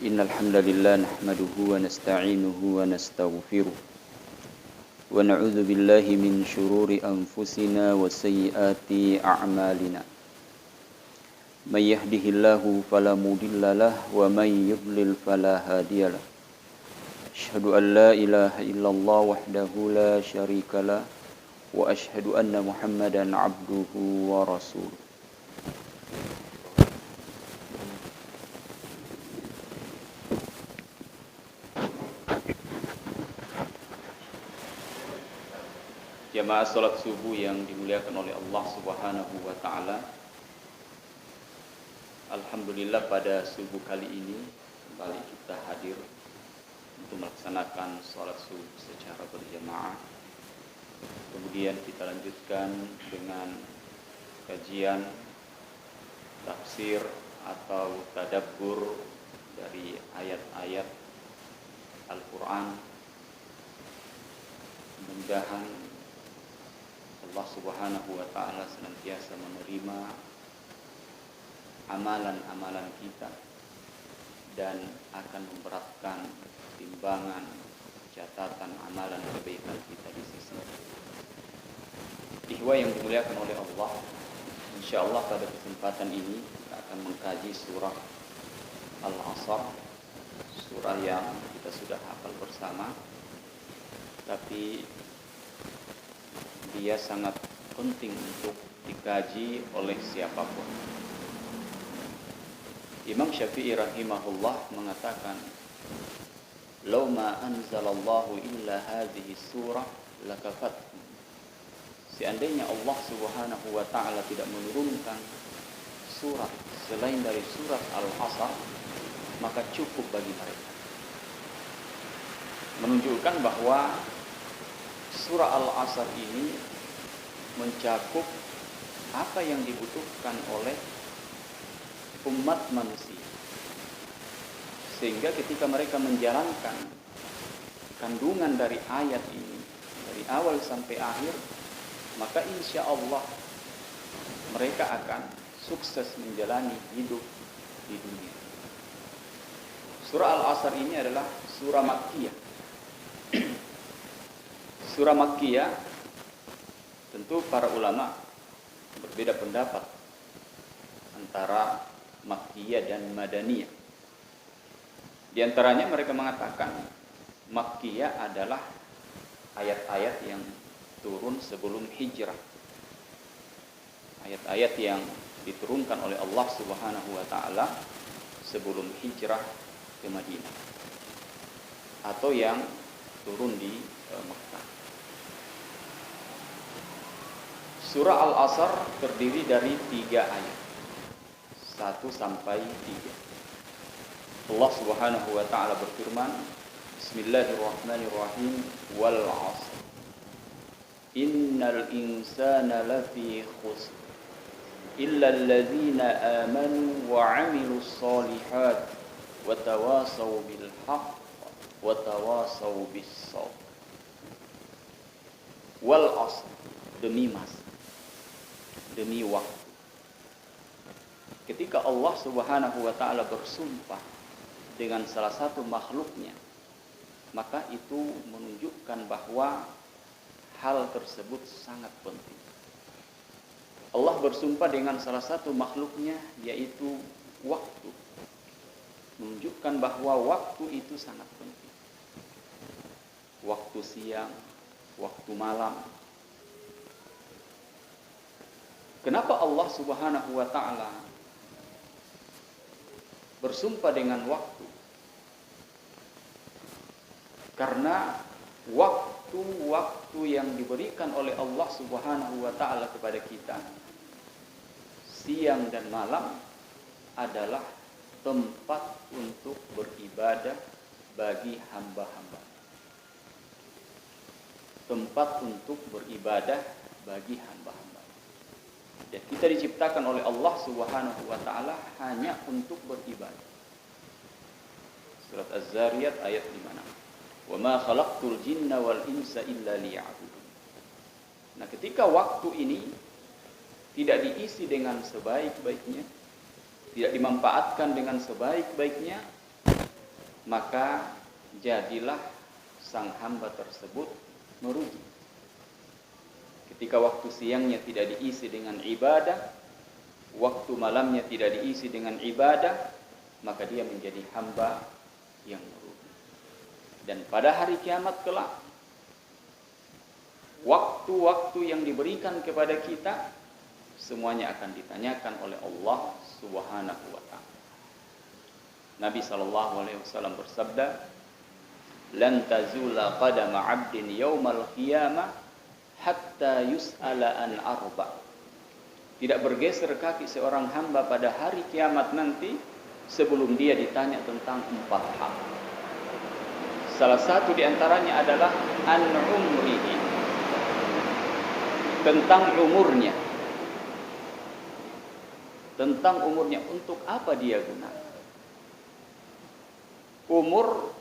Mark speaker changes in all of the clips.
Speaker 1: إن الحمد لله نحمده ونستعينه ونستغفره ونعوذ بالله من شرور أنفسنا وسيئات أعمالنا من يهده الله فلا مضل له ومن يضلل فلا هادي له أشهد أن لا إله إلا الله وحده لا شريك له وأشهد أن محمدا عبده ورسوله. Jamaah salat subuh yang dimuliakan oleh Allah Subhanahu wa taala. Alhamdulillah pada subuh kali ini kembali kita hadir untuk melaksanakan salat subuh secara berjamaah. Kemudian kita lanjutkan dengan kajian tafsir atau tadabbur dari ayat-ayat Al-Qur'an. Mudah-mudahan Allah Subhanahu wa taala senantiasa menerima amalan-amalan kita dan akan memberatkan timbangan catatan amalan kebaikan kita di sisi. Ikhwah yang dimuliakan oleh Allah, insyaallah pada kesempatan ini kita akan mengkaji surah Al-Asr, surah yang kita sudah hafal bersama, tapi dia sangat penting untuk dikaji oleh siapapun. Imam Syafi'i rahimahullah mengatakan, "Law ma anzalallahu illa hadhihi surah lakafat." Seandainya Allah Subhanahu wa taala tidak menurunkan surat selain dari surat Al-Asr, maka cukup bagi mereka. Menunjukkan bahwa surah Al-Asr ini mencakup apa yang dibutuhkan oleh umat manusia. Sehingga ketika mereka menjalankan kandungan dari ayat ini dari awal sampai akhir, maka insya Allah mereka akan sukses menjalani hidup di dunia. Surah Al-Asr ini adalah surah Makkiyah. Surah Makkiyah, tentu para ulama berbeda pendapat antara Makkiyah dan Madaniyah. Di antaranya mereka mengatakan Makkiyah adalah ayat-ayat yang turun sebelum hijrah. Ayat-ayat yang diturunkan oleh Allah Subhanahu wa taala sebelum hijrah ke Madinah, atau yang turun di Mekah. Surah Al-Asr terdiri dari 3 ayat, 1 sampai 3. Allah Subhanahu wa taala berfirman, Bismillahirrahmanirrahim, wal 'asr innal insana lafi khusr illa alladzina amanu wa 'amilus shalihat wa tawasaw bil haqq wa tawasaw bis sabr. Wal 'asr, demi masa, demi waktu. Ketika Allah Subhanahu wa taala bersumpah dengan salah satu makhluknya, maka itu menunjukkan bahwa hal tersebut sangat penting. Allah bersumpah dengan salah satu makhluknya, yaitu waktu, menunjukkan bahwa waktu itu sangat penting. Waktu siang, waktu malam. Kenapa Allah Subhanahu wa taala bersumpah dengan waktu? Karena waktu-waktu yang diberikan oleh Allah Subhanahu wa taala kepada kita, siang dan malam, adalah tempat untuk beribadah bagi hamba-hamba. Tempat untuk beribadah bagi hamba-hamba. Dan kita diciptakan oleh Allah Subhanahu wa taala hanya untuk beribadah. Surat Az-Zariyat ayat 56. Wa ma khalaqtul jinna wal insa illa liya'budun. Nah, ketika waktu ini tidak diisi dengan sebaik-baiknya, tidak dimanfaatkan dengan sebaik-baiknya, maka jadilah sang hamba tersebut merugi. Ketika waktu siangnya tidak diisi dengan ibadah, waktu malamnya tidak diisi dengan ibadah, maka dia menjadi hamba yang merugi. Dan pada hari kiamat kelak, waktu-waktu yang diberikan kepada kita semuanya akan ditanyakan oleh Allah Subhanahu wa ta'ala. Nabi SAW bersabda, "Lan tazula qadama 'abdin yaumal qiyamah hatta yus'ala an arba." Tidak bergeser kaki seorang hamba pada hari kiamat nanti sebelum dia ditanya tentang 4 hal. Salah satu di antaranya adalah an umrihi, tentang umurnya. Tentang umurnya, untuk apa dia gunakan. Umur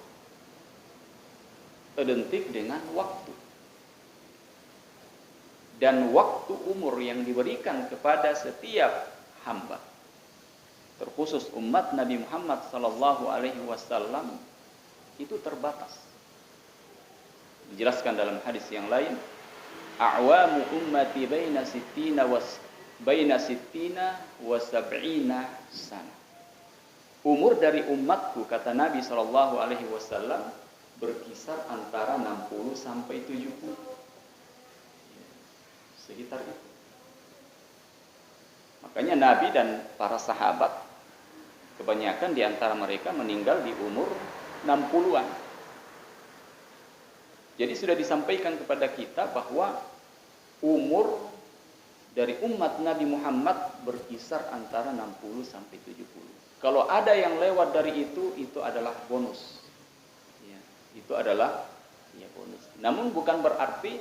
Speaker 1: identik dengan waktu. Dan waktu umur yang diberikan kepada setiap hamba, terkhusus umat Nabi Muhammad SAW, itu terbatas. Dijelaskan dalam hadis yang lain, a'wamu ummati baina sittina wa sab'ina sana. Umur dari umatku, kata Nabi SAW, berkisar antara 60 sampai 70. Sekitar itu. Makanya Nabi dan para sahabat, kebanyakan di antara mereka meninggal di umur 60-an. Jadi sudah disampaikan kepada kita bahwa umur dari umat Nabi Muhammad berkisar antara 60 sampai 70. Kalau ada yang lewat dari itu adalah bonus. Ya, itu adalah bonus. Namun bukan berarti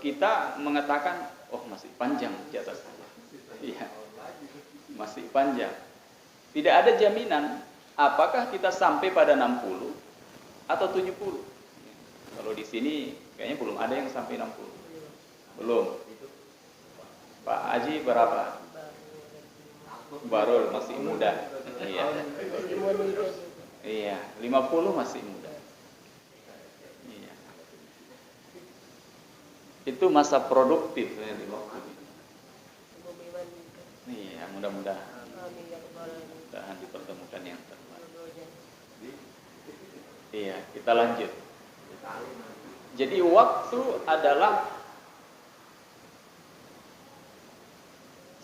Speaker 1: kita mengatakan, oh masih panjang jatah saya. Ya, masih panjang. Tidak ada jaminan apakah kita sampai pada 60 atau 70. Kalau di sini kayaknya belum ada yang sampai 60. Belum. Pak Haji berapa? Baru masih muda. Iya. Iya, 50 masih muda. Iya. Itu masa produktif 50. Iya, mudah-mudahan dipertemukan yang terbaik. Iya, kita lanjut. Jadi waktu adalah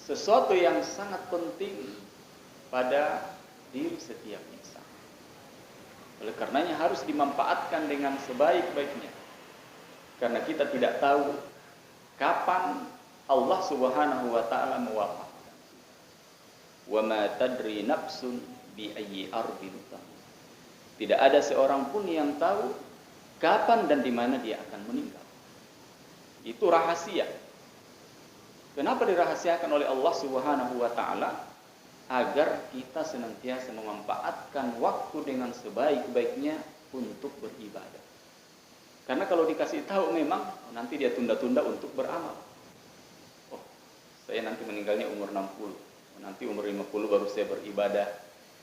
Speaker 1: sesuatu yang sangat penting pada diri setiap insan. Oleh karenanya harus dimanfaatkan dengan sebaik-baiknya. Karena kita tidak tahu kapan Allah Subhanahu wa ta'ala mewafatkan. Wa ma tadri nafsun bi ayyi ardin tamut. Tidak ada seorang pun yang tahu kapan dan di mana dia akan meninggal. Itu rahasia. Kenapa dirahasiakan oleh Allah Subhanahu wa ta'ala? Agar kita senantiasa memanfaatkan waktu dengan sebaik-baiknya untuk beribadah. Karena kalau dikasih tahu memang nanti dia tunda-tunda untuk beramal. Oh, saya nanti meninggalnya umur 60. Nanti umur 50 baru saya beribadah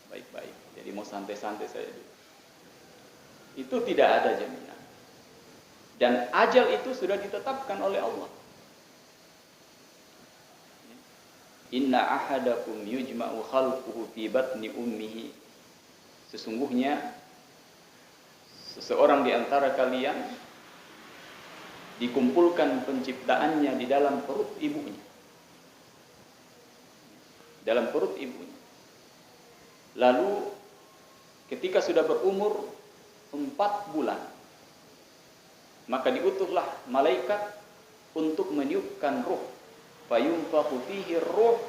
Speaker 1: baik-baik. Jadi mau santai-santai saya dulu. Itu tidak ada jaminan. Dan ajal itu sudah ditetapkan oleh Allah. Inna ahadakum yujma'u khalquhu fi batni ummihi. Sesungguhnya seseorang di antara kalian dikumpulkan penciptaannya di dalam perut ibunya. Dalam perut ibunya. Lalu ketika sudah berumur 4 bulan, maka diutuslah malaikat untuk meniupkan ruh. Fayunfakhu fihi ruh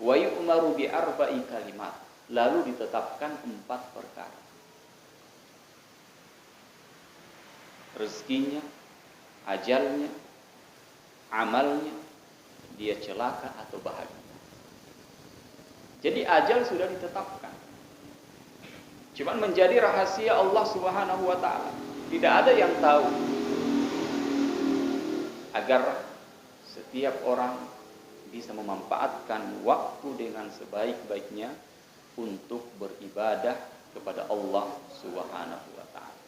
Speaker 1: wa yu'maru bi arba'i kalimat. Lalu ditetapkan 4 perkara. Rezekinya, ajalnya, amalnya, dia celaka atau bahagia. Jadi ajal sudah ditetapkan. Cuman menjadi rahasia Allah Subhanahu wa ta'ala. Tidak ada yang tahu. Agar setiap orang bisa memanfaatkan waktu dengan sebaik-baiknya untuk beribadah kepada Allah Subhanahu wa taala.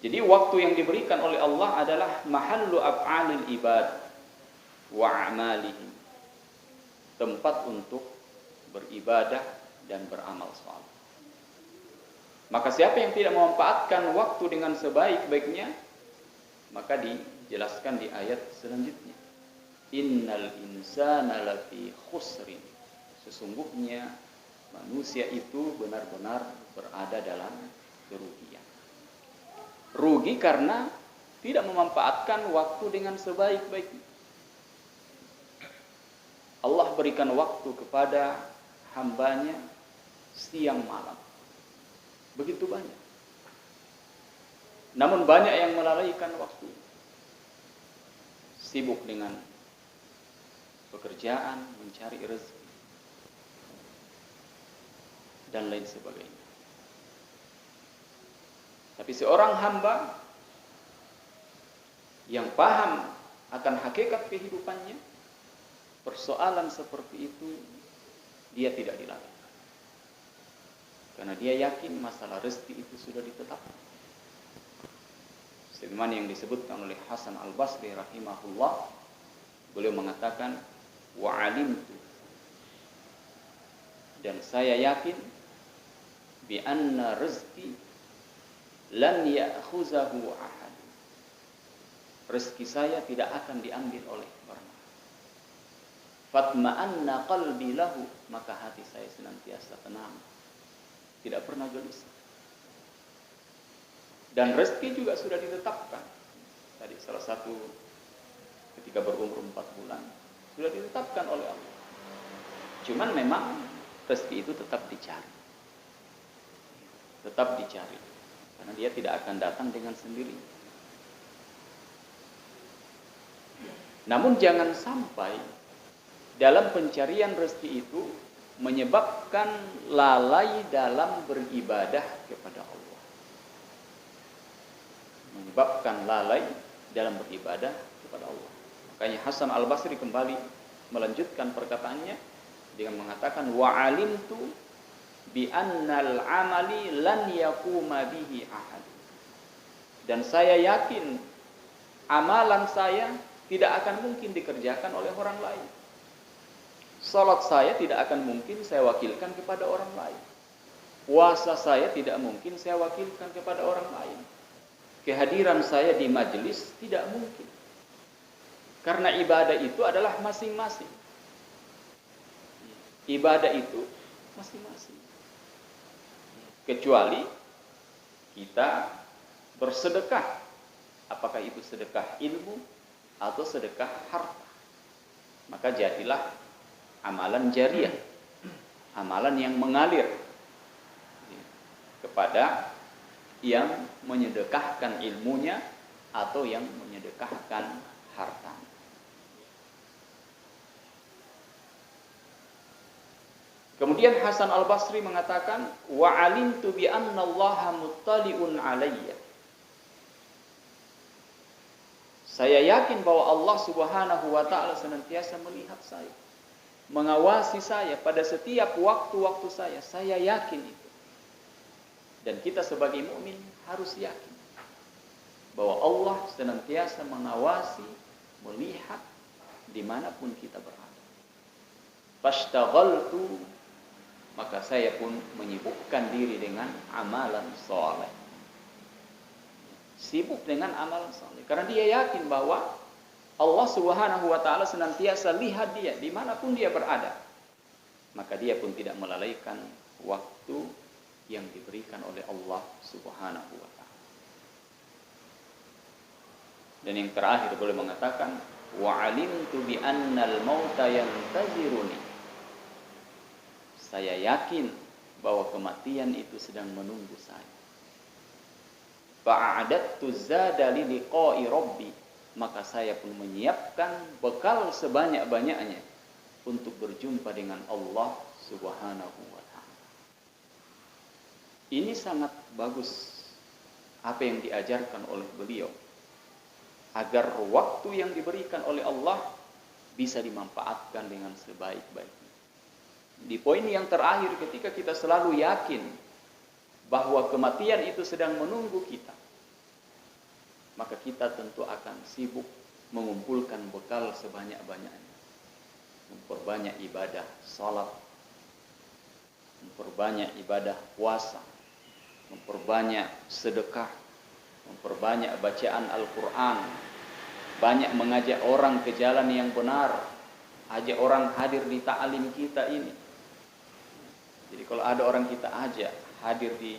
Speaker 1: Jadi waktu yang diberikan oleh Allah adalah mahallu af'alil ibad wa a'malihim. Tempat untuk beribadah dan beramal saleh. Maka siapa yang tidak memanfaatkan waktu dengan sebaik-baiknya, maka dijelaskan di ayat selanjutnya. Innal insana lafi khusrin. Sesungguhnya manusia itu benar-benar berada dalam kerugian. Rugi karena tidak memanfaatkan waktu dengan sebaik-baiknya. Allah berikan waktu kepada hambanya siang malam. Begitu banyak. Namun banyak yang melalaikan waktu. Sibuk dengan pekerjaan, mencari rezeki, dan lain sebagainya. Tapi seorang hamba yang paham akan hakikat kehidupannya, persoalan seperti itu dia tidak dilalaikan. Karena dia yakin masalah rezeki itu sudah ditetapkan. Sebagaimana yang disebutkan oleh Hasan Al-Basri rahimahullah, beliau mengatakan wa alimtu, dan saya yakin bi anna rizqi lan ya'khuzahu ahad. Rezeki saya tidak akan diambil oleh orang lain. Fatma'anna qalbi lahu, maka hati saya senantiasa tenang, tidak pernah gelisah. Dan rezeki juga sudah ditetapkan. Tadi salah satu ketika berumur 4 bulan sudah ditetapkan oleh Allah. Cuman memang rezeki itu tetap dicari. Tetap dicari. Karena dia tidak akan datang dengan sendiri. Namun jangan sampai dalam pencarian rezeki itu menyebabkan lalai dalam beribadah kepada Allah. Menyebabkan lalai dalam beribadah kepada Allah. Makanya Hasan Al-Basri kembali melanjutkan perkataannya dengan mengatakan wa alimtu bi annal amali lan yaquma bihi ahad. Dan saya yakin amalan saya tidak akan mungkin dikerjakan oleh orang lain. Salat saya tidak akan mungkin saya wakilkan kepada orang lain. Puasa saya tidak mungkin saya wakilkan kepada orang lain. Kehadiran saya di majelis tidak mungkin. Karena ibadah itu adalah masing-masing. Ibadah itu masing-masing. Kecuali kita bersedekah, apakah itu sedekah ilmu atau sedekah harta, maka jadilah amalan jariah, amalan yang mengalir kepada yang menyedekahkan ilmunya atau yang menyedekahkan harta. Kemudian Hasan Al-Basri mengatakan wa alimtu bi anna Allaha muttali'un alayya. Saya yakin bahwa Allah Subhanahu wa taala senantiasa melihat saya, mengawasi saya pada setiap waktu-waktu saya. Saya yakin itu. Dan kita sebagai mukmin harus yakin bahwa Allah senantiasa mengawasi, melihat dimanapun kita berada. Fashtaghaltu, maka saya pun menyibukkan diri dengan amalan saleh. Sibuk dengan amalan saleh karena dia yakin bahwa Allah Subhanahu wa taala senantiasa lihat dia dimanapun dia berada. Maka dia pun tidak melalaikan waktu yang diberikan oleh Allah Subhanahu wa taala. Dan yang terakhir boleh mengatakan wa alimtu bi annal mauta yantaziruni. Saya yakin bahwa kematian itu sedang menunggu saya. Fa'adattu zada li liqa'i rabbi, maka saya pun menyiapkan bekal sebanyak-banyaknya untuk berjumpa dengan Allah Subhanahu wa taala. Ini sangat bagus apa yang diajarkan oleh beliau agar waktu yang diberikan oleh Allah bisa dimanfaatkan dengan sebaik-baiknya. Di poin yang terakhir, ketika kita selalu yakin bahwa kematian itu sedang menunggu kita, maka kita tentu akan sibuk mengumpulkan bekal sebanyak-banyaknya. Memperbanyak ibadah salat, memperbanyak ibadah puasa, memperbanyak sedekah, memperbanyak bacaan Al-Quran, banyak mengajak orang ke jalan yang benar, ajak orang hadir di ta'lim kita ini. Jadi kalau ada orang kita ajak hadir di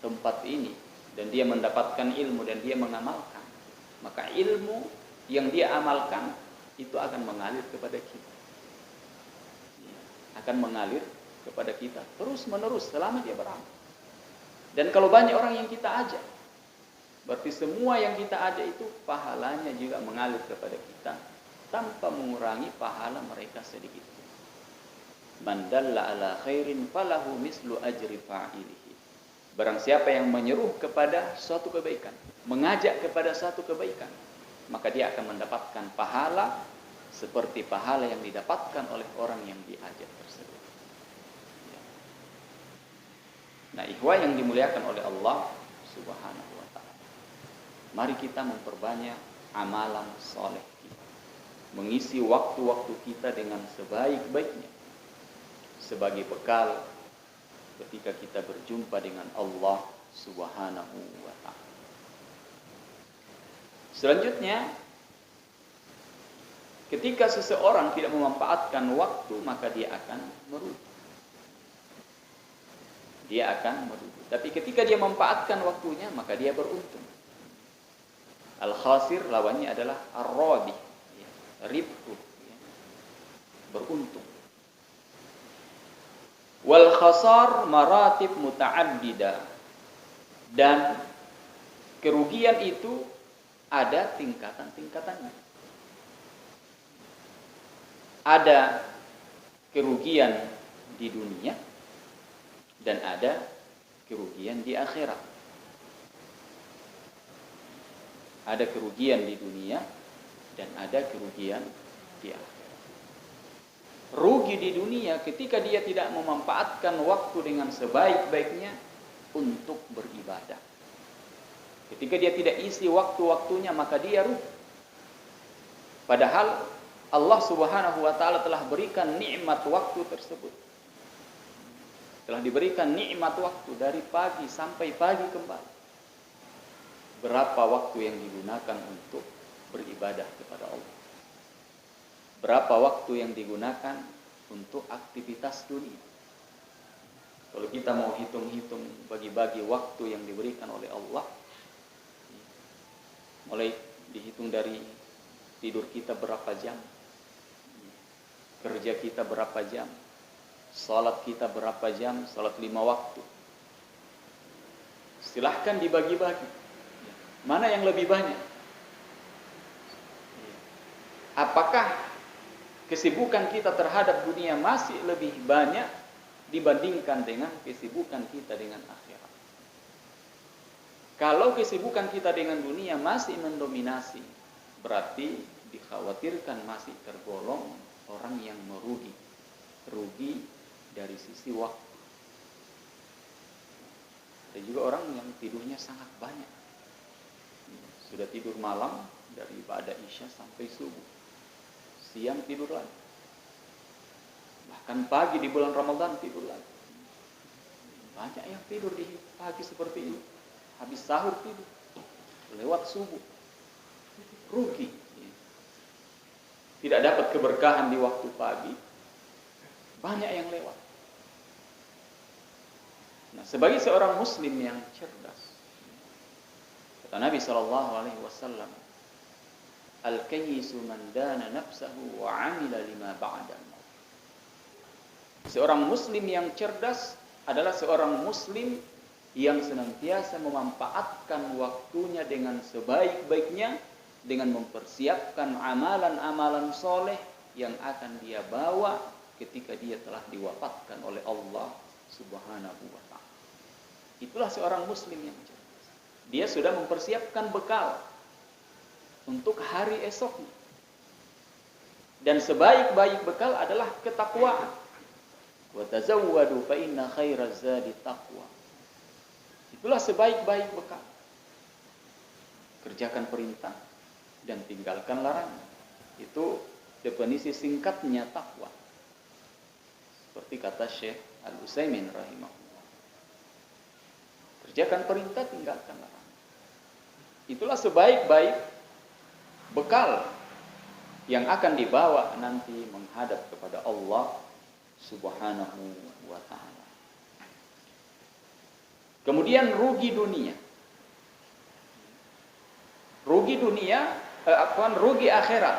Speaker 1: tempat ini dan dia mendapatkan ilmu dan dia mengamalkan, maka ilmu yang dia amalkan itu akan mengalir kepada kita. Akan mengalir kepada kita terus menerus selama dia beramal. Dan kalau banyak orang yang kita ajak, berarti semua yang kita ajak itu pahalanya juga mengalir kepada kita tanpa mengurangi pahala mereka sedikit. Man dalla ala khairin falahu mislu ajri fa'ilihi. Barang siapa yang menyeru kepada suatu kebaikan, mengajak kepada suatu kebaikan, maka dia akan mendapatkan pahala seperti pahala yang didapatkan oleh orang yang diajak tersebut. Nah, ikhwah yang dimuliakan oleh Allah Subhanahu wa ta'ala, mari kita memperbanyak amalan soleh kita, mengisi waktu-waktu kita dengan sebaik-baiknya sebagai bekal ketika kita berjumpa dengan Allah Subhanahu wa ta'ala. Selanjutnya, ketika seseorang tidak memanfaatkan waktu, maka dia akan merugi. Dia akan merugi. Tapi ketika dia memanfaatkan waktunya, maka dia beruntung. Al-khasir lawannya adalah ar-rabi, ribhu, beruntung. Wal khasar maratib muta'addida. Dan kerugian itu ada tingkatan-tingkatannya. Ada kerugian di dunia dan ada kerugian di akhirat. Ada kerugian di dunia dan ada kerugian di akhirat. Rugi di dunia ketika dia tidak memanfaatkan waktu dengan sebaik-baiknya untuk beribadah. Ketika dia tidak isi waktu-waktunya, maka dia rugi. Padahal Allah Subhanahu wa ta'ala telah berikan nikmat waktu tersebut. Telah diberikan nikmat waktu dari pagi sampai pagi kembali. Berapa waktu yang digunakan untuk beribadah kepada Allah? Berapa waktu yang digunakan untuk aktivitas dunia? Kalau kita mau hitung-hitung bagi-bagi waktu yang diberikan oleh Allah, mulai dihitung dari tidur kita berapa jam, kerja kita berapa jam, salat kita berapa jam, salat 5 waktu. Silahkan dibagi-bagi. Mana yang lebih banyak? Apakah kesibukan kita terhadap dunia masih lebih banyak dibandingkan dengan kesibukan kita dengan akhirat? Kalau kesibukan kita dengan dunia masih mendominasi, berarti dikhawatirkan masih tergolong orang yang merugi. Rugi dari sisi waktu. Ada juga orang yang tidurnya sangat banyak. Sudah tidur malam dari ibadah Isya sampai subuh. Siang tidur lagi. Bahkan pagi di bulan Ramadan tidur lagi. Banyak yang tidur di pagi seperti ini. Habis sahur tidur. Lewat subuh. Rugi. Tidak dapat keberkahan di waktu pagi. Banyak yang lewat. Nah, sebagai seorang muslim yang cerdas, kata Nabi SAW, Al-kayyisu man dana nafsahu wa 'amila lima ba'da al-maut. Seorang muslim yang cerdas adalah seorang muslim yang senantiasa memanfaatkan waktunya dengan sebaik-baiknya, dengan mempersiapkan amalan-amalan soleh yang akan dia bawa ketika dia telah diwafatkan oleh Allah Subhanahu wa ta'ala. Itulah seorang muslim yang cerdas. Dia sudah mempersiapkan bekal untuk hari esoknya. Dan sebaik-baik bekal adalah ketakwaan. Wa tazawwadu fa inna khairaz zadi taqwa. Itulah sebaik-baik bekal. Kerjakan perintah dan tinggalkan larangan. Itu definisi singkatnya takwa. Seperti kata Syekh Al-Utsaimin rahimahullah. Kerjakan perintah, tinggalkan larangan. Itulah sebaik-baik bekal yang akan dibawa nanti menghadap kepada Allah Subhanahu wa ta'ala. Kemudian rugi dunia. Rugi akhirat.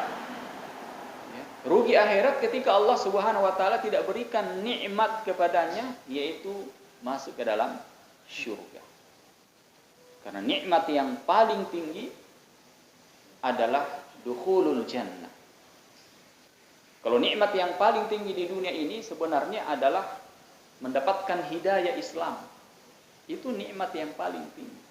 Speaker 1: Rugi akhirat ketika Allah Subhanahu wa ta'ala tidak berikan nikmat kepadanya, yaitu masuk ke dalam syurga. Karena nikmat yang paling tinggi adalah dukhulul jannah. Kalau nikmat yang paling tinggi di dunia ini sebenarnya adalah mendapatkan hidayah Islam. Itu nikmat yang paling tinggi.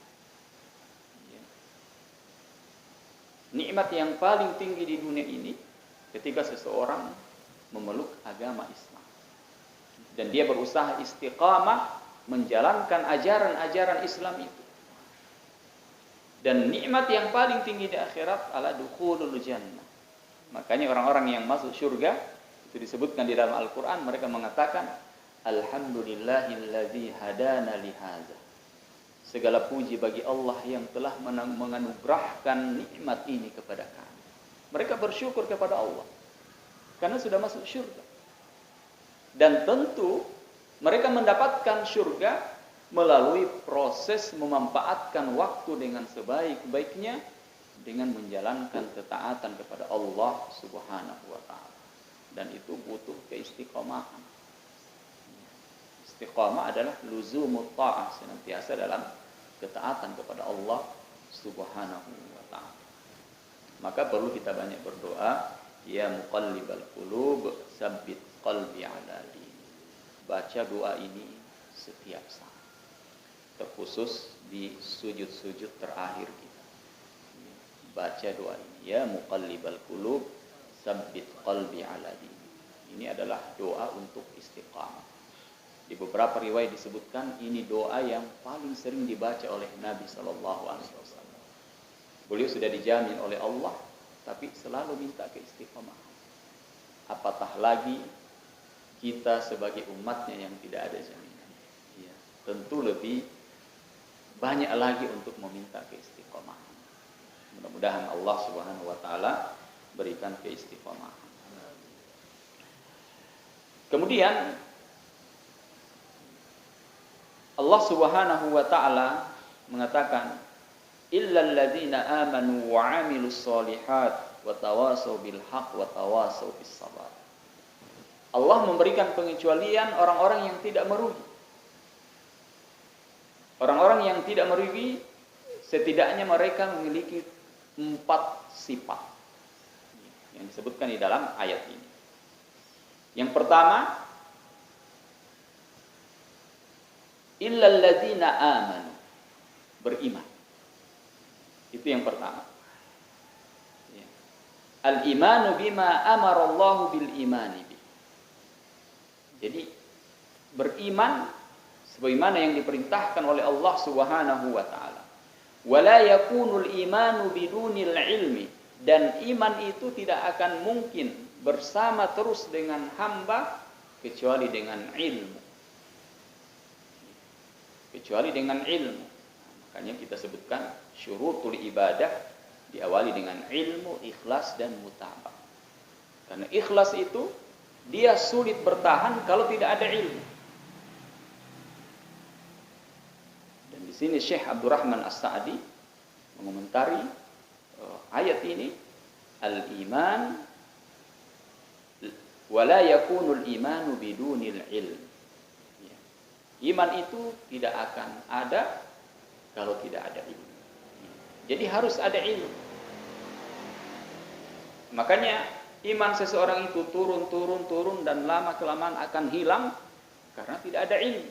Speaker 1: Nikmat yang paling tinggi di dunia ini ketika seseorang memeluk agama Islam. Dan dia berusaha istiqamah menjalankan ajaran-ajaran Islam itu. Dan nikmat yang paling tinggi di akhirat adalah dukhulul jannah. Makanya orang-orang yang masuk surga itu disebutkan di dalam Al-Quran, mereka mengatakan Alhamdulillahilladzi hadana lihadza. Segala puji bagi Allah yang telah menganugerahkan nikmat ini kepada kami. Mereka bersyukur kepada Allah karena sudah masuk surga. Dan tentu mereka mendapatkan surga melalui proses memanfaatkan waktu dengan sebaik-baiknya dengan menjalankan ketaatan kepada Allah Subhanahu wa ta'ala. Dan itu butuh keistiqomahan. Istiqamah adalah luzumut ta'ah, senantiasa dalam ketaatan kepada Allah Subhanahu wa ta'ala. Maka perlu kita banyak berdoa, ya muqallibal qulub, tsabbit qalbi ala dini. Baca doa ini setiap saat. Terkhusus di sujud-sujud terakhir kita. Baca doa ini, ya muqallibal qulub, tsabbit qalbi ala dini. Ini adalah doa untuk istiqamah. Di beberapa riwayat disebutkan ini doa yang paling sering dibaca oleh Nabi sallallahu alaihi wasallam. Beliau sudah dijamin oleh Allah, tapi selalu minta keistiqamahan. Apatah lagi kita sebagai umatnya yang tidak ada jaminan. Ya, tentu lebih banyak lagi untuk meminta keistiqamahan. Mudah-mudahan Allah Subhanahu wa taala berikan keistiqamahan. Kemudian Allah Subhanahu wa taala mengatakan illal ladzina amanu wa 'amilus sholihat wa tawasau bil haqq wa tawasau bis sabar. Allah memberikan pengecualian orang-orang yang tidak merugi. Orang-orang yang tidak merugi setidaknya mereka memiliki 4 sifat yang disebutkan di dalam ayat ini. Yang pertama, illal ladzina amanu, beriman. Itu yang pertama. Ya. Al-imanu bima amara Allah bil imani bi. Jadi beriman sebagaimana yang diperintahkan oleh Allah Subhanahu wa taala. Wala yakunul imanu bidunil ilmi, dan iman itu tidak akan mungkin bersama terus dengan hamba kecuali dengan ilmu. Kecuali dengan ilmu. Makanya kita sebutkan syurutul ibadah diawali dengan ilmu, ikhlas dan mutabah. Karena ikhlas itu dia sulit bertahan kalau tidak ada ilmu. Dan di sini Syekh Abdurrahman As-Sa'di mengomentari ayat ini, al-iman wala yakunul imanu bidunil ilm. Iman itu tidak akan ada kalau tidak ada ilmu. Jadi harus ada ilmu. Makanya iman seseorang itu turun dan lama-kelamaan akan hilang karena tidak ada ilmu.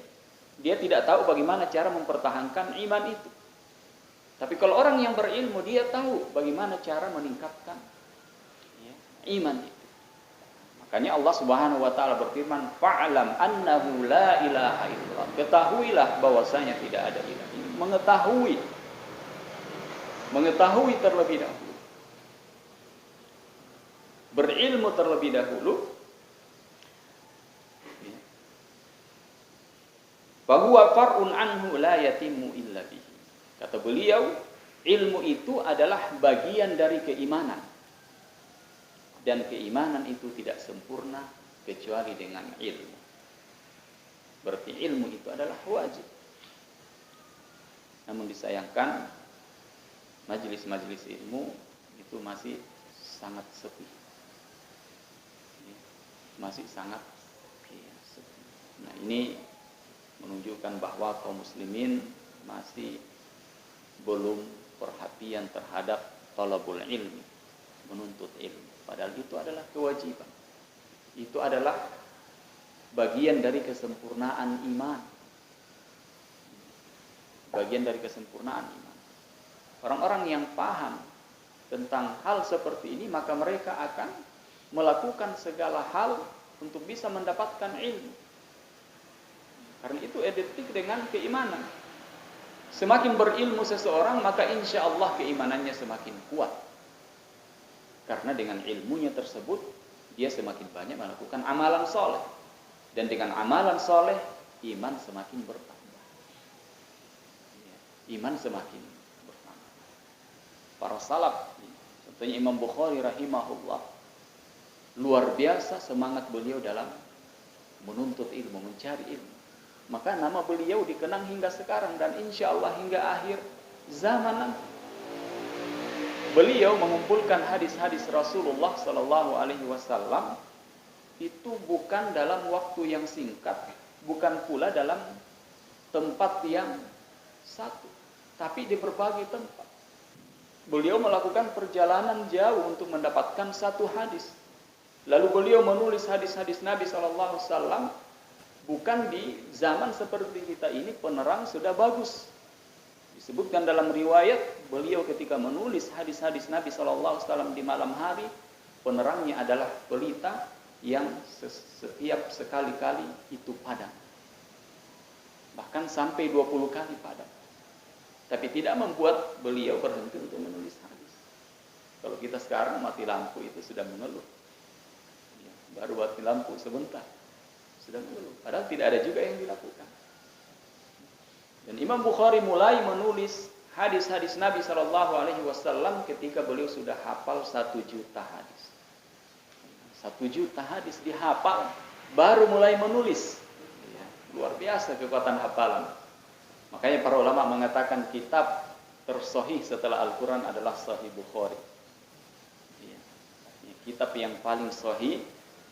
Speaker 1: Dia tidak tahu bagaimana cara mempertahankan iman itu. Tapi kalau orang yang berilmu, dia tahu bagaimana cara meningkatkan iman itu. Makanya Allah Subhanahu wa taala berfirman, "Fa'lam annahu la ilaha illallah." Ketahuilah bahwasanya tidak ada ilah. Mengetahui terlebih dahulu. Berilmu terlebih dahulu. Fahuwa far'un anhu la yatimmu illa bihi. Kata beliau, ilmu itu adalah bagian dari keimanan. Dan keimanan itu tidak sempurna kecuali dengan ilmu. Berarti ilmu itu adalah wajib. Namun disayangkan, majelis-majelis ilmu itu masih sangat sepi. Masih sangat sepi. Nah, ini menunjukkan bahwa kaum muslimin masih belum perhatian terhadap talabul ilmi, menuntut ilmu. Padahal itu adalah kewajiban. Itu adalah bagian dari kesempurnaan iman. Bagian dari kesempurnaan iman. Orang-orang yang paham tentang hal seperti ini, maka mereka akan melakukan segala hal untuk bisa mendapatkan ilmu. Karena itu identik dengan keimanan. Semakin berilmu seseorang, maka insya Allah keimanannya semakin kuat. Karena dengan ilmunya tersebut, dia semakin banyak melakukan amalan soleh. Dan dengan amalan soleh, iman semakin bertambah. Iman semakin bertambah. Para salaf, contohnya Imam Bukhari rahimahullah, luar biasa semangat beliau dalam menuntut ilmu, mencari ilmu. Maka nama beliau dikenang hingga sekarang dan insya Allah hingga akhir zaman nanti. Beliau mengumpulkan hadis-hadis Rasulullah Sallallahu Alaihi Wasallam itu bukan dalam waktu yang singkat, bukan pula dalam tempat yang satu, tapi di berbagai tempat. Beliau melakukan perjalanan jauh untuk mendapatkan satu hadis. Lalu beliau menulis hadis-hadis Nabi Sallallahu Alaihi Wasallam. Bukan di zaman seperti kita ini penerang sudah bagus. Disebutkan dalam riwayat beliau ketika menulis hadis-hadis Nabi SAW di malam hari, penerangnya adalah pelita yang setiap sekali-kali itu padam. Bahkan sampai 20 kali padam. Tapi tidak membuat beliau berhenti untuk menulis hadis. Kalau kita sekarang mati lampu itu sudah mengeluh. Baru mati lampu sebentar. Sudah mengeluh. Padahal tidak ada juga yang dilakukan. Dan Imam Bukhari mulai menulis hadis-hadis Nabi Shallallahu Alaihi Wasallam ketika beliau sudah hafal 1 juta hadis. 1 juta hadis dihafal, baru mulai menulis. Luar biasa kekuatan hafalan. Makanya para ulama mengatakan kitab tersohih setelah Al-Quran adalah Sahih Bukhari. Kitab yang paling sahih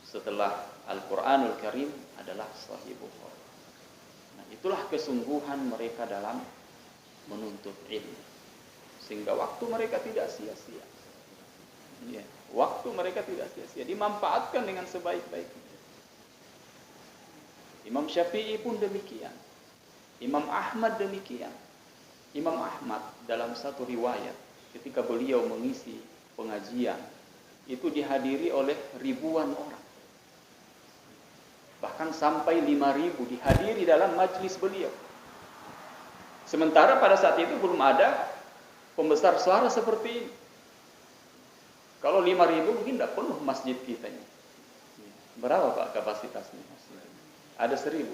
Speaker 1: setelah Al-Quranul Karim adalah Sahih Bukhari. Nah, itulah kesungguhan mereka dalam menuntut ilmu. Sehingga waktu mereka tidak sia-sia. Ya, waktu mereka tidak sia-sia. Dimanfaatkan dengan sebaik-baiknya. Imam Syafi'i pun demikian. Imam Ahmad demikian. Imam Ahmad dalam satu riwayat ketika beliau mengisi pengajian itu dihadiri oleh ribuan orang. Bahkan sampai 5.000 dihadiri dalam majlis beliau. Sementara pada saat itu belum ada pembesar suara seperti ini. Kalau 5.000 mungkin tidak penuh masjid kita ini. Berapa Pak kapasitasnya? Ada 1.000.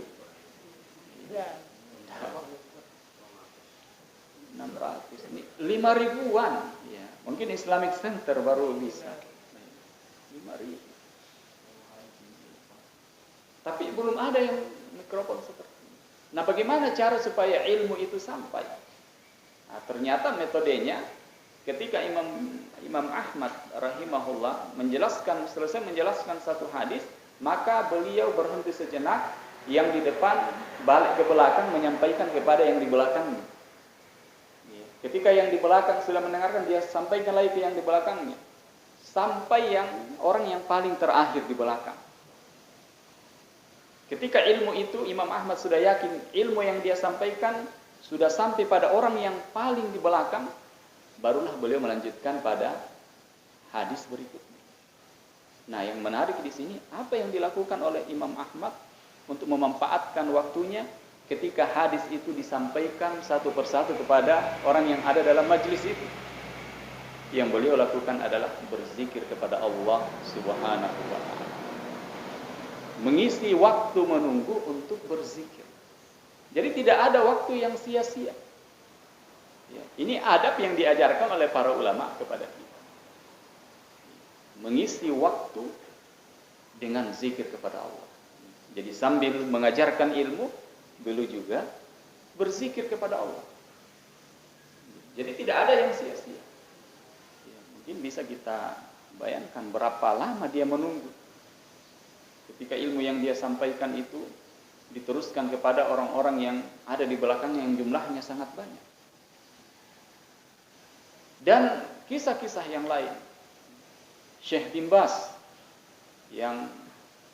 Speaker 1: 600. Ini 5.000-an. Ya, mungkin Islamic Center baru bisa. 5.000. Tapi belum ada yang mikrofon seperti ini. Nah, bagaimana cara supaya ilmu itu sampai? Nah, ternyata metodenya ketika Imam Ahmad rahimahullah selesai menjelaskan satu hadis, maka beliau berhenti sejenak, yang di depan balik ke belakang menyampaikan kepada yang di belakangnya. Ketika yang di belakang sudah mendengarkan, dia sampaikan lagi ke yang di belakangnya, sampai orang yang paling terakhir di belakang. Ketika ilmu itu Imam Ahmad sudah yakin ilmu yang dia sampaikan sudah sampai pada orang yang paling di belakang, barulah beliau melanjutkan pada hadis berikutnya. Nah, yang menarik di sini, apa yang dilakukan oleh Imam Ahmad untuk memanfaatkan waktunya ketika hadis itu disampaikan satu persatu kepada orang yang ada dalam majlis itu. Yang beliau lakukan adalah berzikir kepada Allah Subhanahu wa ta'ala. Mengisi waktu menunggu untuk berzikir. Jadi tidak ada waktu yang sia-sia. Ya, ini adab yang diajarkan oleh para ulama kepada kita. Mengisi waktu dengan zikir kepada Allah. Jadi sambil mengajarkan ilmu, beliau juga berzikir kepada Allah. Jadi tidak ada yang sia-sia. Ya, mungkin bisa kita bayangkan berapa lama dia menunggu. Ketika ilmu yang dia sampaikan itu diteruskan kepada orang-orang yang ada di belakangnya yang jumlahnya sangat banyak. Dan kisah-kisah yang lain. Syekh bin Baz yang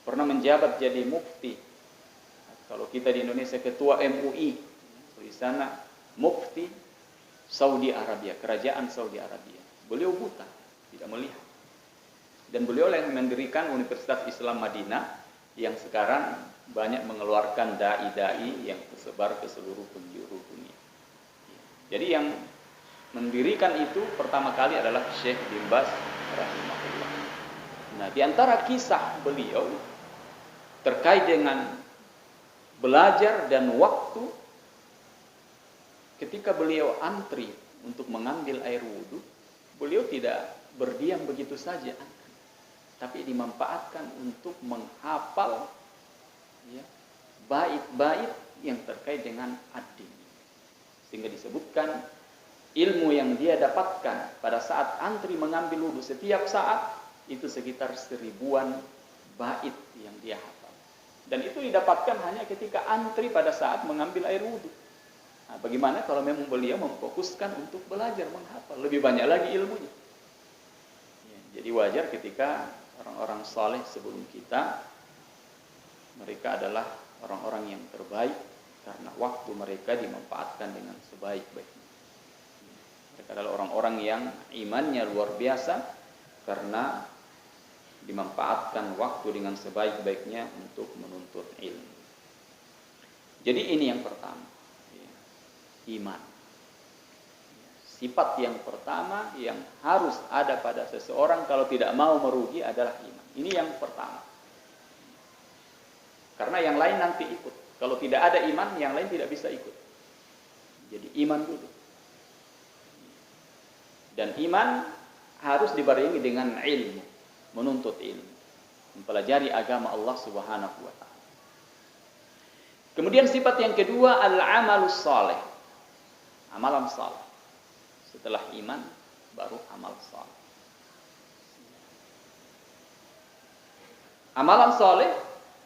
Speaker 1: pernah menjabat jadi mufti. Kalau kita di Indonesia ketua MUI, di sana mufti Saudi Arabia, kerajaan Saudi Arabia. Beliau buta, tidak melihat. Dan beliau yang mendirikan Universitas Islam Madinah yang sekarang banyak mengeluarkan dai-dai yang tersebar ke seluruh penjuru dunia. Jadi yang mendirikan itu pertama kali adalah Syekh bin Baz rahimahullah. Nah, di antara kisah beliau terkait dengan belajar dan waktu, ketika beliau antri untuk mengambil air wudhu, beliau tidak berdiam begitu saja, tapi dimanfaatkan untuk menghafal ya, bait-bait yang terkait dengan ad-din. Sehingga disebutkan ilmu yang dia dapatkan pada saat antri mengambil wudhu setiap saat itu sekitar 1000-an bait yang dia hafal. Dan itu didapatkan hanya ketika antri pada saat mengambil air wudhu. Nah, bagaimana kalau memang beliau memfokuskan untuk belajar menghafal, lebih banyak lagi ilmunya. Ya, jadi wajar ketika orang-orang saleh sebelum kita, mereka adalah orang-orang yang terbaik karena waktu mereka dimanfaatkan dengan sebaik-baiknya. Mereka adalah orang-orang yang imannya luar biasa karena dimanfaatkan waktu dengan sebaik-baiknya untuk menuntut ilmu. Jadi ini yang pertama, iman. Sifat yang pertama yang harus ada pada seseorang kalau tidak mau merugi adalah iman. Ini yang pertama. Karena yang lain nanti ikut. Kalau tidak ada iman, yang lain tidak bisa ikut. Jadi iman dulu. Dan iman harus dibarengi dengan ilmu, menuntut ilmu, mempelajari agama Allah Subhanahu wa ta'ala. Kemudian sifat yang kedua, al-amalus saleh. Amalan saleh. Setelah iman baru amal saleh. Amalan saleh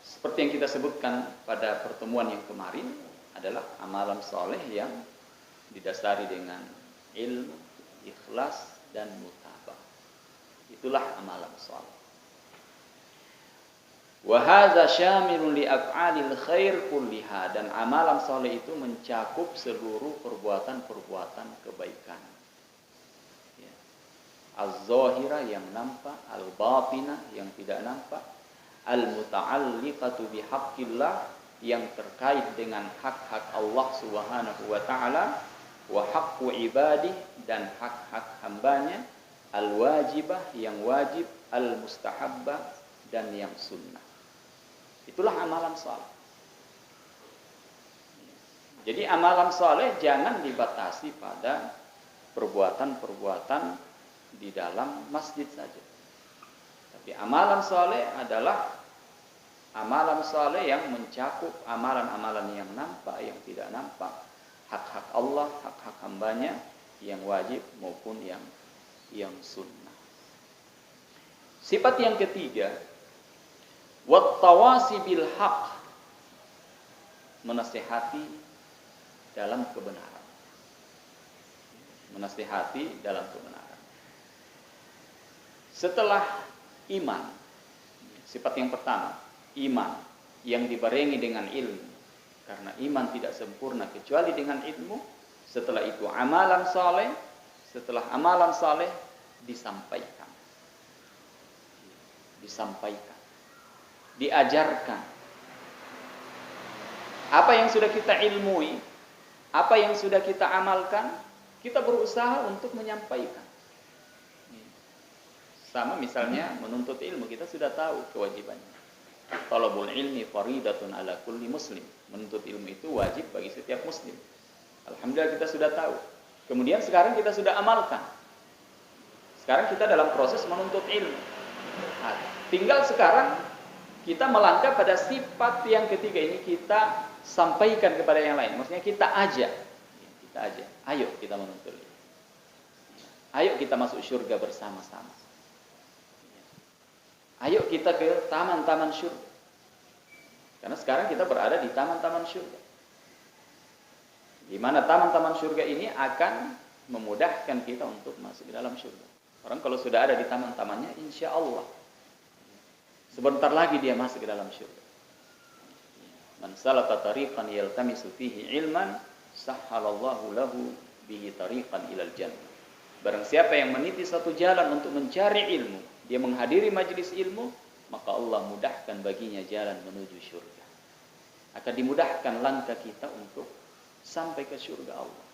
Speaker 1: seperti yang kita sebutkan pada pertemuan yang kemarin adalah amalan saleh yang didasari dengan ilmu, ikhlas dan mutabah. Itulah amalan saleh. Wa hadza syamilun li af'alil khair kulliha, dan amalan saleh itu mencakup seluruh perbuatan-perbuatan kebaikan. Ya. Az-zahira yang nampak, al-batina yang tidak nampak, al-muta'alliqatu bihaqqillah yang terkait dengan hak-hak Allah Subhanahu wa taala, wa haqqu ibadih dan hak-hak hambanya, al-wajibah yang wajib, al-mustahabbah dan yang sunnah. Itulah amalan saleh. Jadi amalan saleh jangan dibatasi pada perbuatan-perbuatan di dalam masjid saja. Tapi amalan saleh adalah amalan saleh yang mencakup amalan-amalan yang nampak, yang tidak nampak, hak-hak Allah, hak-hak hambanya, yang wajib maupun yang sunnah. Sifat yang ketiga, wattawasi bil haq, menasihati dalam kebenaran. Menasihati dalam kebenaran. Setelah iman, sifat yang pertama, iman yang dibarengi dengan ilmu, Karena iman tidak sempurna kecuali dengan ilmu. Setelah itu amalan saleh, setelah amalan saleh disampaikan. Disampaikan. Diajarkan. Apa yang sudah kita ilmui, apa yang sudah kita amalkan, kita berusaha untuk menyampaikan. Sama misalnya menuntut ilmu, kita sudah tahu kewajibannya. Talabul ilmi faridatun ala kulli muslim. Menuntut ilmu itu wajib bagi setiap muslim. Alhamdulillah kita sudah tahu. Kemudian sekarang kita sudah amalkan. Sekarang kita dalam proses menuntut ilmu. Nah, tinggal sekarang kita melangkah pada sifat yang ketiga ini, kita sampaikan kepada yang lain. Maksudnya kita ajak. Kita ajak. Ayo kita menuntut ilmu. Ayo kita masuk surga bersama-sama. Ayo kita ke taman-taman surga. Karena sekarang kita berada di taman-taman surga. Di mana taman-taman surga ini akan memudahkan kita untuk masuk ke dalam surga. Orang kalau sudah ada di taman-tamannya, insya Allah sebentar lagi dia masuk ke dalam surga. Man salaka tariqan yaltamisu fihi ilman, sahhalallahu lahu bihi tariqan ilal jannah. Barang siapa yang meniti satu jalan untuk mencari ilmu, dia menghadiri majelis ilmu, maka Allah mudahkan baginya jalan menuju surga. Akan dimudahkan langkah kita untuk sampai ke surga Allah.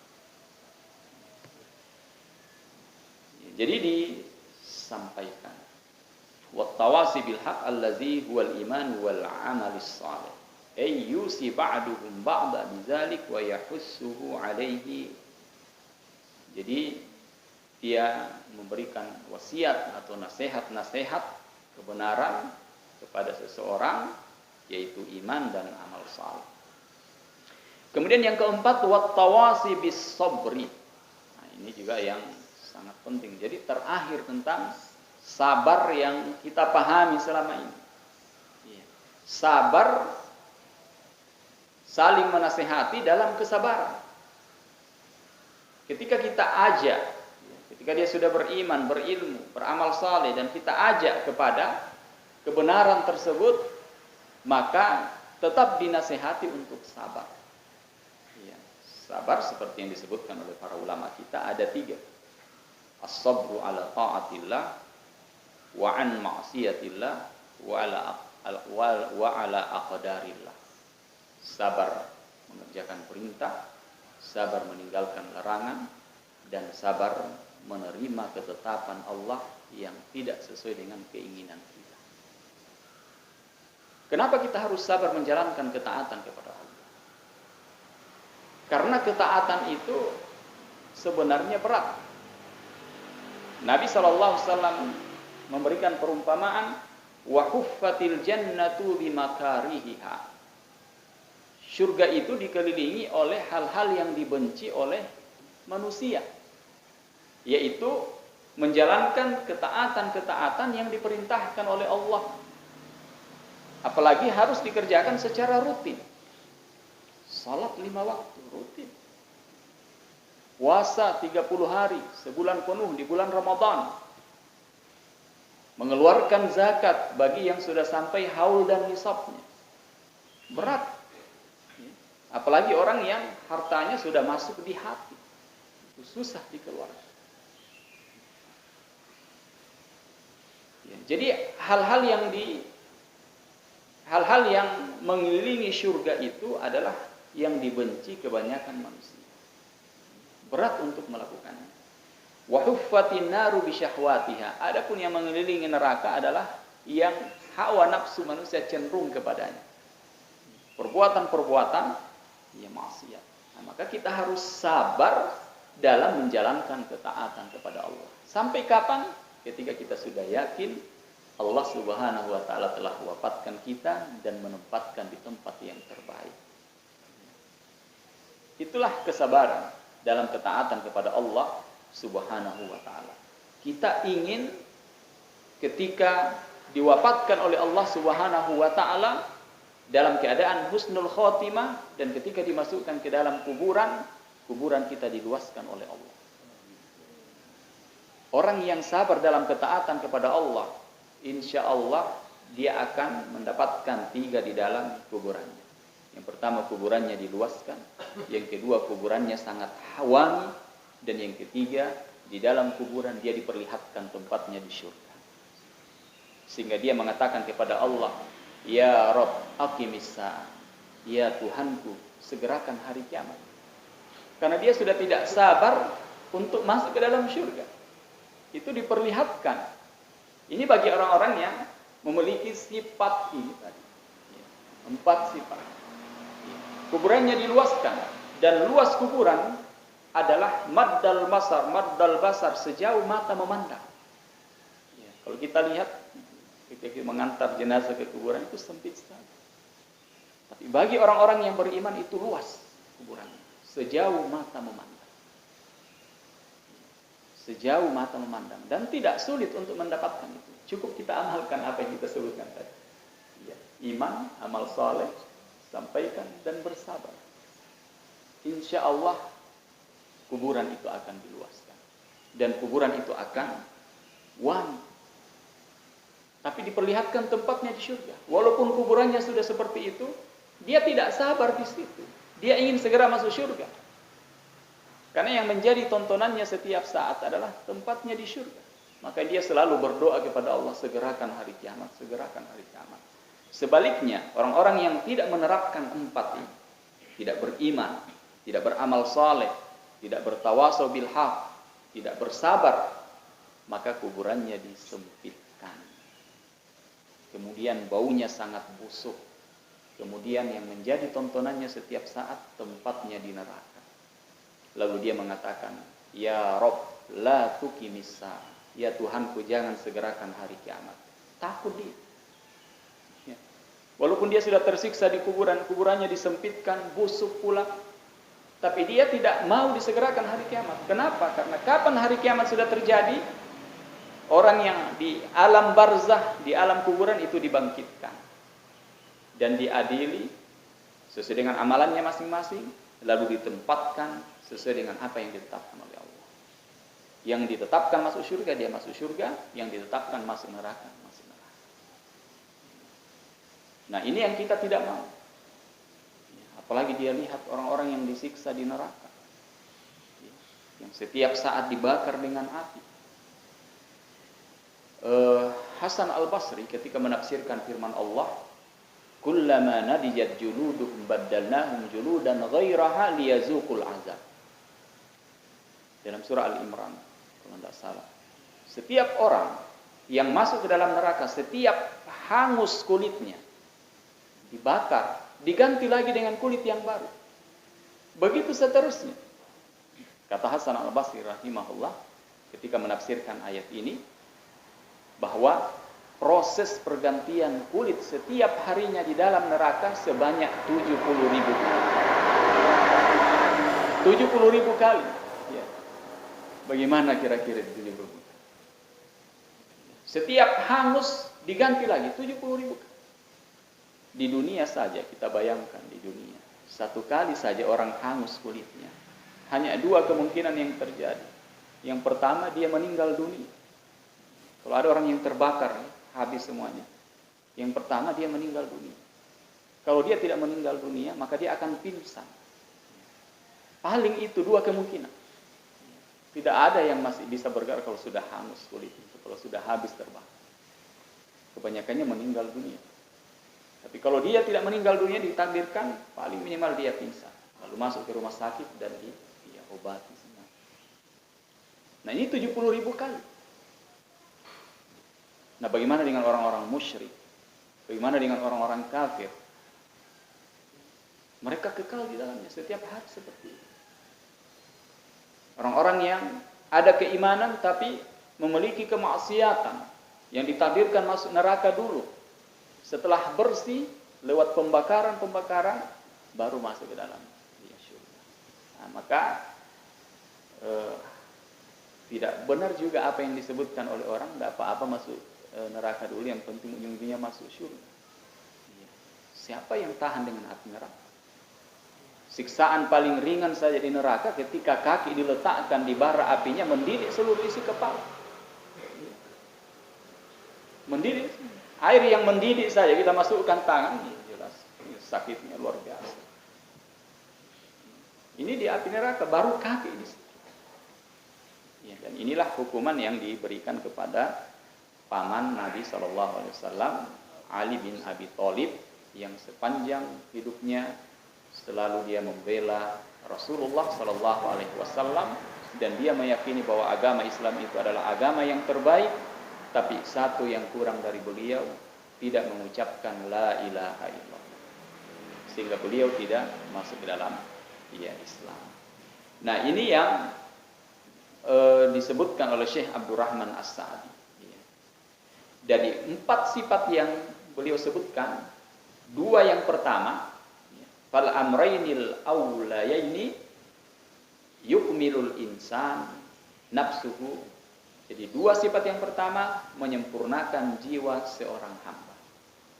Speaker 1: Jadi disampaikan. Wattawasi bil haq allazi huwal iman wal amalis salih. Ay yusi ba'duhum ba'da bidzalik wa yahussuhu alaihi. Jadi dia memberikan wasiat atau nasihat-nasihat kebenaran kepada seseorang, yaitu iman dan amal saleh. Kemudian yang keempat, wattawasi bis sabri. Nah, ini juga yang sangat penting. Jadi terakhir tentang sabar yang kita pahami selama ini. Sabar, saling menasehati dalam kesabaran. Ketika kita ajak, ketika dia sudah beriman, berilmu, beramal saleh, dan kita ajak kepada kebenaran tersebut, maka tetap dinasehati untuk sabar. Ya, sabar seperti yang disebutkan oleh para ulama kita ada 3. As-sabru ala ta'atillah, wa an ma'siyatillah, wa ala aqdarillah. Sabar mengerjakan perintah, sabar meninggalkan larangan, dan sabar menerima ketetapan Allah yang tidak sesuai dengan keinginan kita. Kenapa kita harus sabar menjalankan ketaatan kepada Allah? Karena ketaatan itu sebenarnya berat. Nabi SAW memberikan perumpamaan, wa huffatil jannatu bimakarihiha. Surga itu dikelilingi oleh hal-hal yang dibenci oleh manusia, yaitu menjalankan ketaatan-ketaatan yang diperintahkan oleh Allah. Apalagi harus dikerjakan secara rutin. Salat 5 waktu rutin. Puasa 30 hari, sebulan penuh di bulan Ramadan. Mengeluarkan zakat bagi yang sudah sampai haul dan nisabnya. Berat. Apalagi orang yang hartanya sudah masuk di hati. Itu susah dikeluarkan. Jadi hal-hal yang mengelilingi surga itu adalah yang dibenci kebanyakan manusia. Berat untuk melakukannya. Wa huffatin naru bi syahwatiha. Adapun yang mengelilingi neraka adalah yang hawa nafsu manusia cenderung kepadanya. Perbuatan-perbuatan yang maksiat. Nah, maka kita harus sabar dalam menjalankan ketaatan kepada Allah. Sampai kapan? Ketika kita sudah yakin Allah Subhanahu wa taala telah wafatkan kita dan menempatkan di tempat yang terbaik. Itulah kesabaran dalam ketaatan kepada Allah Subhanahu wa taala. Kita ingin ketika diwafatkan oleh Allah Subhanahu wa taala dalam keadaan husnul khotimah, dan ketika dimasukkan ke dalam kuburan kita diluaskan oleh Allah. Orang yang sabar dalam ketaatan kepada Allah, insya Allah dia akan mendapatkan 3 di dalam kuburannya. Yang pertama, kuburannya diluaskan. Yang kedua, kuburannya sangat wangi. Dan yang ketiga, di dalam kuburan dia diperlihatkan tempatnya di surga. Sehingga dia mengatakan kepada Allah, Ya Rabb, aqimis sa'ah. Ya Tuhanku, segerakan hari kiamat. Karena dia sudah tidak sabar untuk masuk ke dalam surga. Itu diperlihatkan. Ini bagi orang-orang yang memiliki sifat ini tadi. 4 sifat. Kuburannya diluaskan. Dan luas kuburan adalah maddal basar, sejauh mata memandang. Kalau kita lihat, ketika mengantar jenazah ke kuburan itu sempit sekali. Tapi bagi orang-orang yang beriman itu luas kuburan, sejauh mata memandang. Sejauh mata memandang. Dan tidak sulit untuk mendapatkan itu. Cukup kita amalkan apa yang kita sebutkan tadi. Iman, amal saleh, sampaikan dan bersabar. Insya Allah kuburan itu akan diluaskan. Dan kuburan itu akan wangi. Tapi diperlihatkan tempatnya di surga. Walaupun kuburannya sudah seperti itu, dia tidak sabar di situ. Dia ingin segera masuk surga. Karena yang menjadi tontonannya setiap saat adalah tempatnya di surga. Maka dia selalu berdoa kepada Allah, segerakan hari kiamat, segerakan hari kiamat. Sebaliknya, orang-orang yang tidak menerapkan 4 ini, tidak beriman, tidak beramal saleh, tidak bertawasau bil haq, tidak bersabar, maka kuburannya disempitkan. Kemudian baunya sangat busuk. Kemudian yang menjadi tontonannya setiap saat tempatnya di neraka. Lalu dia mengatakan, Ya Rabb, la tuqimis sa'ah. Ya Tuhanku, jangan segerakan hari kiamat. Takut dia. Walaupun dia sudah tersiksa di kuburan, kuburannya disempitkan, busuk pula. Tapi dia tidak mau disegerakan hari kiamat. Kenapa? Karena kapan hari kiamat sudah terjadi, orang yang di alam barzah, di alam kuburan itu dibangkitkan. Dan diadili sesuai dengan amalannya masing-masing. Lalu ditempatkan sesuai dengan apa yang ditetapkan oleh Allah. Yang ditetapkan masuk surga, dia masuk surga. Yang ditetapkan masuk neraka, masuk neraka. Nah, ini yang kita tidak mau. Apalagi dia lihat orang-orang yang disiksa di neraka, yang setiap saat dibakar dengan api. Hasan al-Basri ketika menafsirkan firman Allah, kullama nadijat juluduhum baddalnahum juludan ghairaha liyazuqul azab. Dalam surah Al-Imran, kalau tidak salah. Setiap orang yang masuk ke dalam neraka, setiap hangus kulitnya dibakar, diganti lagi dengan kulit yang baru. Begitu seterusnya. Kata Hasan al-Basri rahimahullah ketika menafsirkan ayat ini, bahwa proses pergantian kulit setiap harinya di dalam neraka sebanyak 70.000 kali. 70.000 kali. Ya. Bagaimana kira-kira 70.000 kali? Setiap hangus diganti lagi 70.000 kali. Di dunia saja kita bayangkan, di dunia 1 kali saja orang hangus kulitnya, hanya 2 kemungkinan yang terjadi. Yang pertama, dia meninggal dunia. Kalau ada orang yang terbakar habis semuanya, yang pertama dia meninggal dunia. Kalau dia tidak meninggal dunia, maka dia akan pingsan. Paling itu 2 kemungkinan. Tidak ada yang masih bisa bergerak kalau sudah hangus kulit itu, kalau sudah habis terbakar. Kebanyakannya meninggal dunia. Tapi kalau dia tidak meninggal dunia, ditakdirkan paling minimal dia pingsan, lalu masuk ke rumah sakit dan dia obati semua. Nah, ini 70.000 kali. Nah, bagaimana dengan orang-orang musyrik? Bagaimana dengan orang-orang kafir? Mereka kekal di dalamnya setiap hari seperti itu. Orang-orang yang ada keimanan tapi memiliki kemaksiatan, yang ditakdirkan masuk neraka dulu. Setelah bersih, lewat pembakaran, baru masuk ke dalam surga. Nah, maka tidak benar juga apa yang disebutkan oleh orang, tidak apa-apa masuk neraka dulu, yang penting ujung-ujungnya masuk surga. Siapa yang tahan dengan api neraka? Siksaan paling ringan saja di neraka ketika kaki diletakkan di bara apinya, mendidih seluruh isi kepala. Mendidih. Air yang mendidih saja kita masukkan tangan, jelas sakitnya luar biasa. Ini di api neraka, baru kaki di situ. Ya, dan inilah hukuman yang diberikan kepada paman Nabi SAW, Ali bin Abi Thalib, yang sepanjang hidupnya selalu dia membela Rasulullah SAW, dan dia meyakini bahwa agama Islam itu adalah agama yang terbaik. Tapi satu yang kurang dari beliau, tidak mengucapkan la ilaha illallah, sehingga beliau tidak masuk ke dalam Islam. Nah, ini yang disebutkan oleh Syekh Abdurrahman As-Sa'di. Dari 4 sifat yang beliau sebutkan, 2 yang pertama, fal amraynil awlayaini yukmilul insan nafsuhu. Jadi 2 sifat yang pertama menyempurnakan jiwa seorang hamba,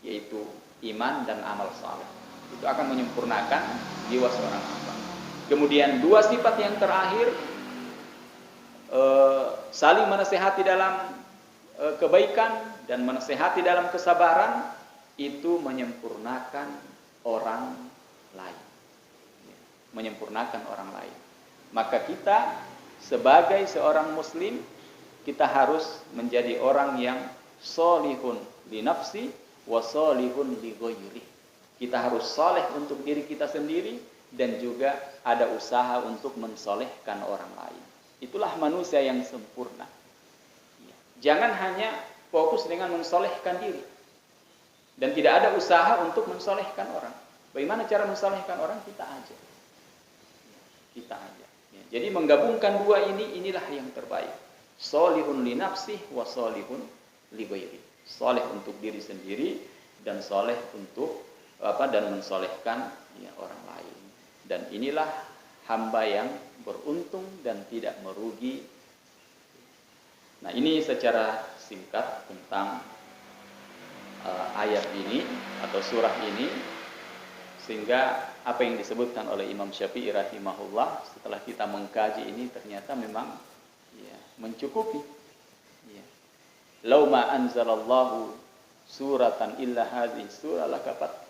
Speaker 1: yaitu iman dan amal saleh. Itu akan menyempurnakan jiwa seorang hamba. Kemudian 2 sifat yang terakhir, saling menasehati dalam kebaikan dan menasehati dalam kesabaran, itu menyempurnakan orang lain. Menyempurnakan orang lain. Maka kita sebagai seorang muslim, kita harus menjadi orang yang solihun li nafsi wa solihun li ghairi. Kita harus soleh untuk diri kita sendiri, dan juga ada usaha untuk mensolehkan orang lain. Itulah manusia yang sempurna. Jangan hanya fokus dengan mensolehkan diri, dan tidak ada usaha untuk mensolehkan orang. Bagaimana cara mensolehkan orang? Kita aja. Jadi menggabungkan 2 ini, inilah yang terbaik. Solihun li nafsih wa solihun li ghairi. Soleh untuk diri sendiri, dan soleh untuk dan mensolehkan orang lain. Dan inilah hamba yang beruntung dan tidak merugi. Nah, ini secara singkat tentang ayat ini atau surah ini, sehingga apa yang disebutkan oleh Imam Syafi'i rahimahullah, setelah kita mengkaji ini, ternyata memang mencukupi. Lau ma anzalallahu suratan illa hadhihi surah lakafatkum.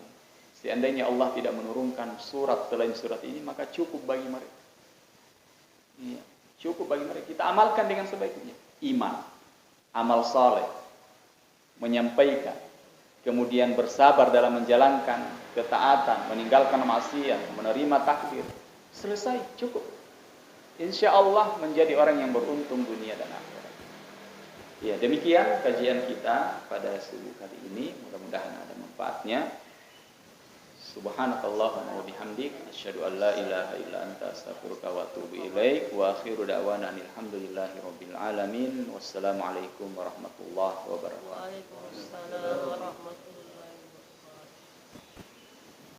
Speaker 1: Seandainya Allah tidak menurunkan surat selain surat ini, maka cukup bagi mereka. Cukup bagi mereka. Kita amalkan dengan sebaiknya. Iman, amal saleh, menyampaikan, kemudian bersabar dalam menjalankan ketaatan, meninggalkan maksiat, menerima takdir. Selesai, cukup. Insya Allah menjadi orang yang beruntung dunia dan akhirat. Ya, demikian kajian kita pada subuh kali ini. Mudah-mudahan ada manfaatnya. Subhanakallahumma wa bihamdik, asyhadu an la ilaha illa anta, astaghfiruka wa atubu ilaik. Wa akhiru da'wana alhamdulillahi rabbil alamin. Wassalamualaikum warahmatullahi wabarakatuh.
Speaker 2: Waalaikumsalam warahmatullahi wabarakatuh.